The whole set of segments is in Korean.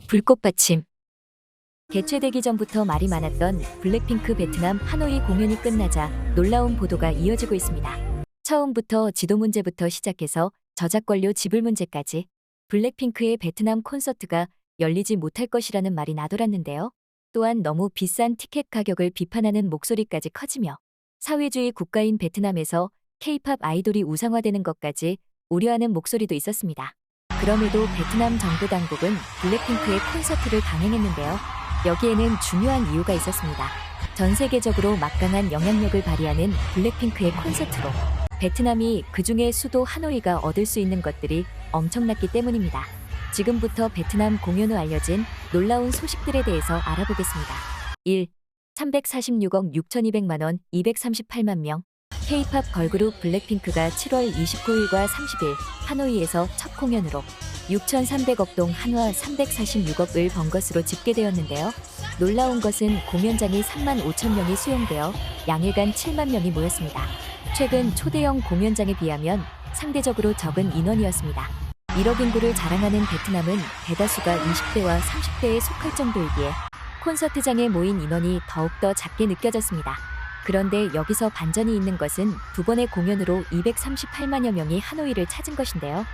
불꽃 받침. 개최되기 전부터 말이 많았던 블랙핑크 베트남 하노이 공연이 끝나자 놀라운 보도가 이어지고 있습니다. 처음부터 지도 문제부터 시작해서 저작권료 지불 문제까지 블랙핑크의 베트남 콘서트가 열리지 못할 것이라는 말이 나돌았는데요. 또한 너무 비싼 티켓 가격을 비판하는 목소리까지 커지며 사회주의 국가인 베트남에서 K-팝 아이돌이 우상화되는 것까지 우려하는 목소리도 있었습니다. 그럼에도 베트남 정부 당국은 블랙핑크의 콘서트를 강행했는데요. 여기에는 중요한 이유가 있었습니다. 전 세계적으로 막강한 영향력을 발휘하는 블랙핑크의 콘서트로 베트남이 그중에 수도 하노이가 얻을 수 있는 것들이 엄청났기 때문입니다. 지금부터 베트남 공연 후 알려진 놀라운 소식들에 대해서 알아보겠습니다. 1. 346억 6,200만 원, 238만 명. K-팝 걸그룹 블랙핑크가 7월 29일과 30일 하노이에서 첫 공연으로 6,300억 동 한화 346억을 번 것으로 집계되었는데요. 놀라운 것은 공연장이 3만 5천 명이 수용되어 양일간 7만 명이 모였습니다. 최근 초대형 공연장에 비하면 상대적으로 적은 인원이었습니다. 1억 인구를 자랑하는 베트남은 대다수가 20대와 30대에 속할 정도이기에 콘서트장에 모인 인원이 더욱더 작게 느껴졌습니다. 그런데 여기서 반전이 있는 것은 두 번의 공연으로 238만여 명이 하노이를 찾은 것인데요.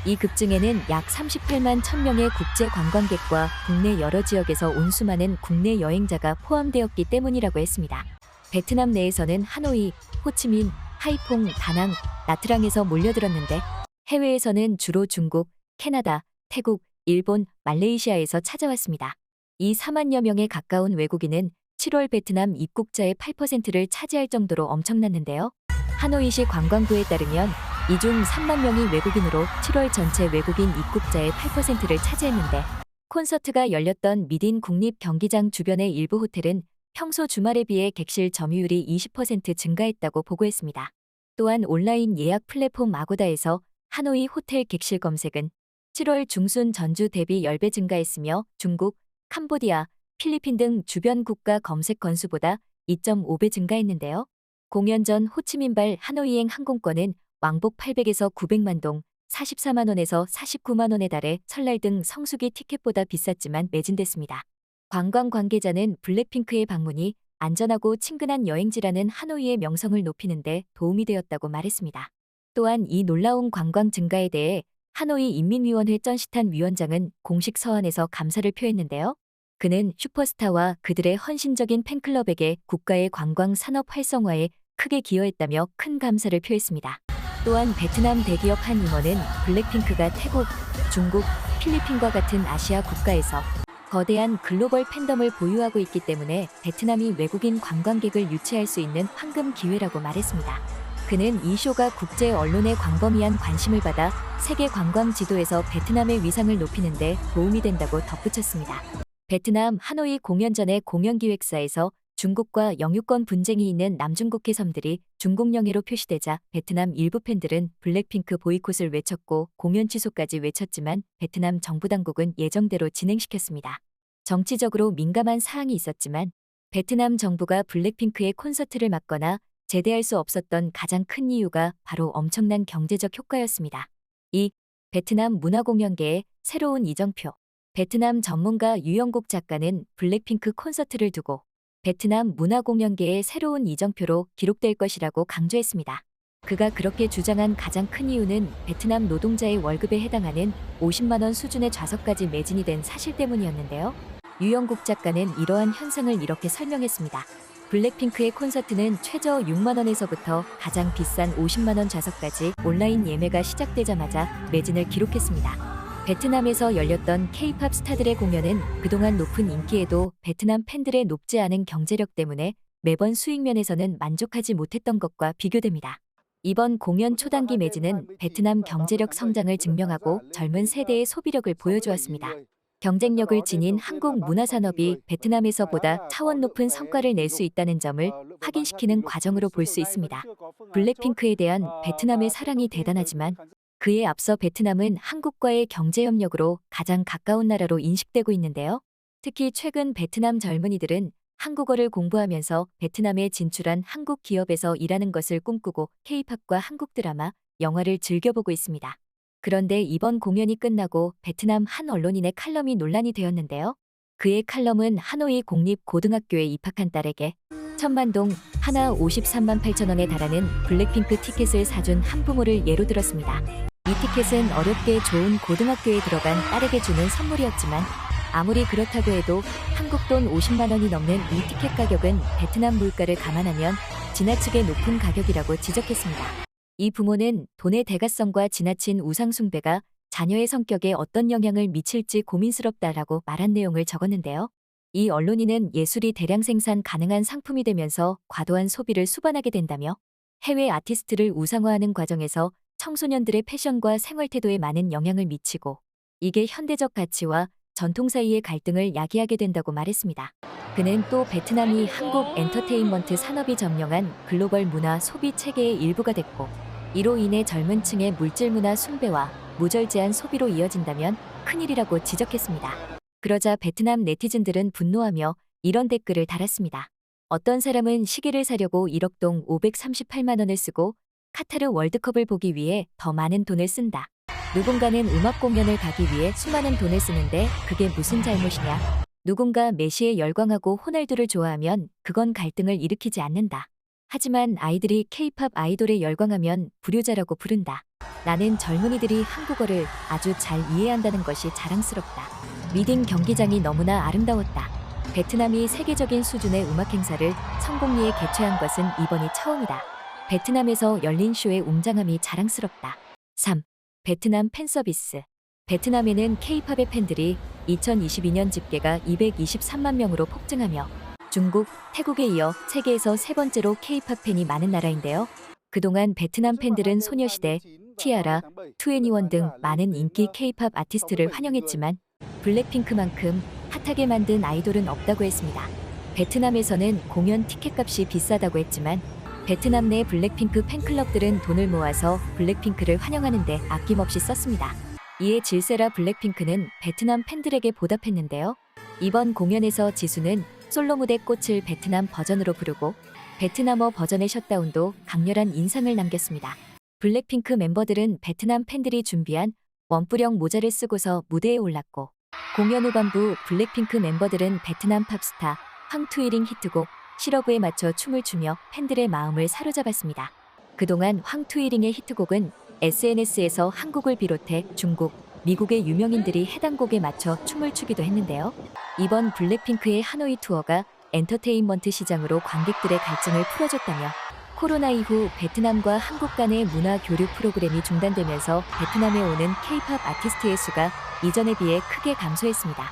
이 급증에는 약 38만 1,000명의 국제 관광객과 국내 여러 지역에서 온 수많은 국내 여행자가 포함되었기 때문이라고 했습니다. 베트남 내에서는 하노이, 호치민, 하이퐁, 다낭, 나트랑에서 몰려들었는데 해외에서는 주로 중국, 캐나다, 태국, 일본, 말레이시아에서 찾아왔습니다. 이 4만여 명에 가까운 외국인은 7월 베트남 입국자의 8%를 차지할 정도로 엄청났는데요. 하노이시 관광부에 따르면 이 중 3만 명이 외국인으로 7월 전체 외국인 입국자의 8%를 차지했는데 콘서트가 열렸던 미딘 국립경기장 주변의 일부 호텔은 평소 주말에 비해 객실 점유율이 20% 증가했다고 보고했습니다. 또한 온라인 예약 플랫폼 아고다에서 하노이 호텔 객실 검색은 7월 중순 전주 대비 10배 증가했으며 중국, 캄보디아, 필리핀 등 주변 국가 검색 건수보다 2.5배 증가했는데요. 공연 전 호치민발 하노이행 항공권은 왕복 800에서 900만 동, 44만 원에서 49만 원에 달해 설날 등 성수기 티켓보다 비쌌지만 매진됐습니다. 관광 관계자는 블랙핑크의 방문이 안전하고 친근한 여행지라는 하노이의 명성을 높이는 데 도움이 되었다고 말했습니다. 또한 이 놀라운 관광 증가에 대해 하노이 인민위원회 쩐시탄 위원장은 공식 서한에서 감사를 표했는데요. 그는 슈퍼스타와 그들의 헌신적인 팬클럽에게 국가의 관광 산업 활성화에 크게 기여했다며 큰 감사를 표했습니다. 또한 베트남 대기업 한 임원은 블랙핑크가 태국, 중국, 필리핀과 같은 아시아 국가에서 거대한 글로벌 팬덤을 보유하고 있기 때문에 베트남이 외국인 관광객을 유치할 수 있는 황금 기회라고 말했습니다. 그는 이 쇼가 국제 언론의 광범위한 관심을 받아 세계 관광 지도에서 베트남의 위상을 높이는 데 도움이 된다고 덧붙였습니다. 베트남 하노이 공연 전에 공연기획사에서 중국과 영유권 분쟁이 있는 남중국 해섬들이 중국령으로 표시되자 베트남 일부 팬들은 블랙핑크 보이콧을 외쳤고 공연 취소까지 외쳤지만 베트남 정부 당국은 예정대로 진행시켰습니다. 정치적으로 민감한 사항이 있었지만 베트남 정부가 블랙핑크의 콘서트를 막거나 제대할 수 없었던 가장 큰 이유가 바로 엄청난 경제적 효과였습니다. 2. 베트남 문화공연계의 새로운 이정표. 베트남 전문가 유영국 작가는 블랙핑크 콘서트를 두고 베트남 문화공연계의 새로운 이정표로 기록될 것이라고 강조했습니다. 그가 그렇게 주장한 가장 큰 이유는 베트남 노동자의 월급에 해당하는 50만 원 수준의 좌석까지 매진이 된 사실 때문이었는데요. 유영국 작가는 이러한 현상을 이렇게 설명했습니다. 블랙핑크의 콘서트는 최저 6만 원에서부터 가장 비싼 50만 원 좌석까지 온라인 예매가 시작되자마자 매진을 기록했습니다. 베트남에서 열렸던 K-팝 스타들의 공연은 그동안 높은 인기에도 베트남 팬들의 높지 않은 경제력 때문에 매번 수익 면에서는 만족하지 못했던 것과 비교됩니다. 이번 공연 초단기 매진은 베트남 경제력 성장을 증명하고 젊은 세대의 소비력을 보여주었습니다. 경쟁력을 지닌 한국 문화산업이 베트남에서보다 차원 높은 성과를 낼 수 있다는 점을 확인시키는 과정으로 볼 수 있습니다. 블랙핑크에 대한 베트남의 사랑이 대단하지만 그에 앞서 베트남은 한국과의 경제협력으로 가장 가까운 나라로 인식되고 있는데요. 특히 최근 베트남 젊은이들은 한국어를 공부하면서 베트남에 진출한 한국 기업에서 일하는 것을 꿈꾸고 K-팝과 한국 드라마, 영화를 즐겨보고 있습니다. 그런데 이번 공연이 끝나고 베트남 한 언론인의 칼럼이 논란이 되었는데요. 그의 칼럼은 하노이 공립고등학교에 입학한 딸에게 1000만 동 하나 53만 8천 원에 달하는 블랙핑크 티켓을 사준 한부모를 예로 들었습니다. 이 티켓은 어렵게 좋은 고등학교에 들어간 딸에게 주는 선물이었지만 아무리 그렇다고 해도 한국 돈 50만 원이 넘는 이 티켓 가격은 베트남 물가를 감안하면 지나치게 높은 가격이라고 지적했습니다. 이 부모는 돈의 대가성과 지나친 우상 숭배가 자녀의 성격에 어떤 영향을 미칠지 고민스럽다라고 말한 내용을 적었는데요. 이 언론인은 예술이 대량 생산 가능한 상품이 되면서 과도한 소비를 수반하게 된다며 해외 아티스트를 우상화하는 과정에서 청소년들의 패션과 생활 태도에 많은 영향을 미치고 이게 현대적 가치와 전통 사이의 갈등을 야기하게 된다고 말했습니다. 그는 또 베트남이 한국 엔터테인먼트 산업이 점령한 글로벌 문화 소비 체계의 일부가 됐고 이로 인해 젊은 층의 물질 문화 숭배와 무절제한 소비로 이어진다면 큰일이라고 지적했습니다. 그러자 베트남 네티즌들은 분노하며 이런 댓글을 달았습니다. 어떤 사람은 시계를 사려고 1억 동 538만 원을 쓰고 카타르 월드컵을 보기 위해 더 많은 돈을 쓴다. 누군가는 음악 공연을 가기 위해 수많은 돈을 쓰는데 그게 무슨 잘못이냐. 누군가 메시에 열광하고 호날두를 좋아하면 그건 갈등을 일으키지 않는다. 하지만 아이들이 K-팝 아이돌에 열광하면 불효자라고 부른다. 나는 젊은이들이 한국어를 아주 잘 이해한다는 것이 자랑스럽다. 미딩 경기장이 너무나 아름다웠다. 베트남이 세계적인 수준의 음악 행사를 성공리에 개최한 것은 이번이 처음이다. 베트남에서 열린 쇼의 웅장함이 자랑스럽다. 3. 베트남 팬 서비스. 베트남에는 K-팝의 팬들이 2022년 집계가 223만 명으로 폭증하며 중국, 태국에 이어 세계에서 세 번째로 K-팝 팬이 많은 나라인데요. 그동안 베트남 팬들은 소녀시대, 티아라, 2NE1 등 많은 인기 K-팝 아티스트를 환영했지만 블랙핑크만큼 핫하게 만든 아이돌은 없다고 했습니다. 베트남에서는 공연 티켓값이 비싸다고 했지만 베트남 내 블랙핑크 팬클럽들은 돈을 모아서 블랙핑크를 환영하는 데 아낌없이 썼습니다. 이에 질세라 블랙핑크는 베트남 팬들에게 보답했는데요. 이번 공연에서 지수는 솔로 무대 꽃을 베트남 버전으로 부르고 베트남어 버전의 셧다운도 강렬한 인상을 남겼습니다. 블랙핑크 멤버들은 베트남 팬들이 준비한 원뿔형 모자를 쓰고서 무대에 올랐고 공연 후반부 블랙핑크 멤버들은 베트남 팝스타 황투이링 히트곡 시러브에 맞춰 춤을 추며 팬들의 마음을 사로잡았습니다. 그동안 황투이링의 히트곡은 SNS에서 한국을 비롯해 중국, 미국의 유명인들이 해당 곡에 맞춰 춤을 추기도 했는데요. 이번 블랙핑크의 하노이 투어가 엔터테인먼트 시장으로 관객들의 갈증을 풀어줬다며 코로나 이후 베트남과 한국 간의 문화 교류 프로그램이 중단되면서 베트남에 오는 K-팝 아티스트의 수가 이전에 비해 크게 감소했습니다.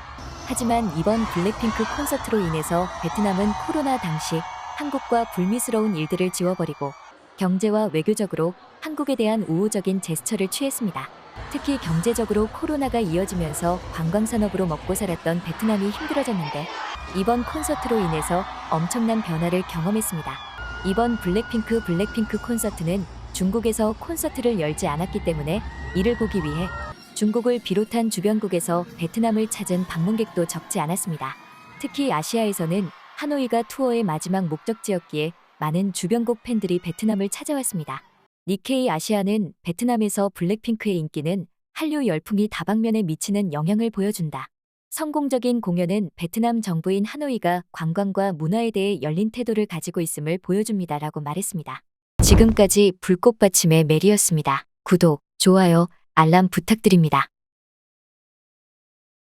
하지만 이번 블랙핑크 콘서트로 인해서 베트남은 코로나 당시 한국과 불미스러운 일들을 지워버리고 경제와 외교적으로 한국에 대한 우호적인 제스처를 취했습니다. 특히 경제적으로 코로나가 이어지면서 관광산업으로 먹고 살았던 베트남이 힘들어졌는데 이번 콘서트로 인해서 엄청난 변화를 경험했습니다. 이번 블랙핑크 콘서트는 중국에서 콘서트를 열지 않았기 때문에 이를 보기 위해 중국을 비롯한 주변국에서 베트남을 찾은 방문객도 적지 않았습니다. 특히 아시아에서는 하노이가 투어의 마지막 목적지였기에 많은 주변국 팬들이 베트남을 찾아왔습니다. 니케이 아시아는 베트남에서 블랙핑크의 인기는 한류 열풍이 다방면에 미치는 영향을 보여준다. 성공적인 공연은 베트남 정부인 하노이가 관광과 문화에 대해 열린 태도를 가지고 있음을 보여줍니다라고 말했습니다. 지금까지 불꽃받침의 메리였습니다. 구독, 좋아요, 알람 부탁드립니다.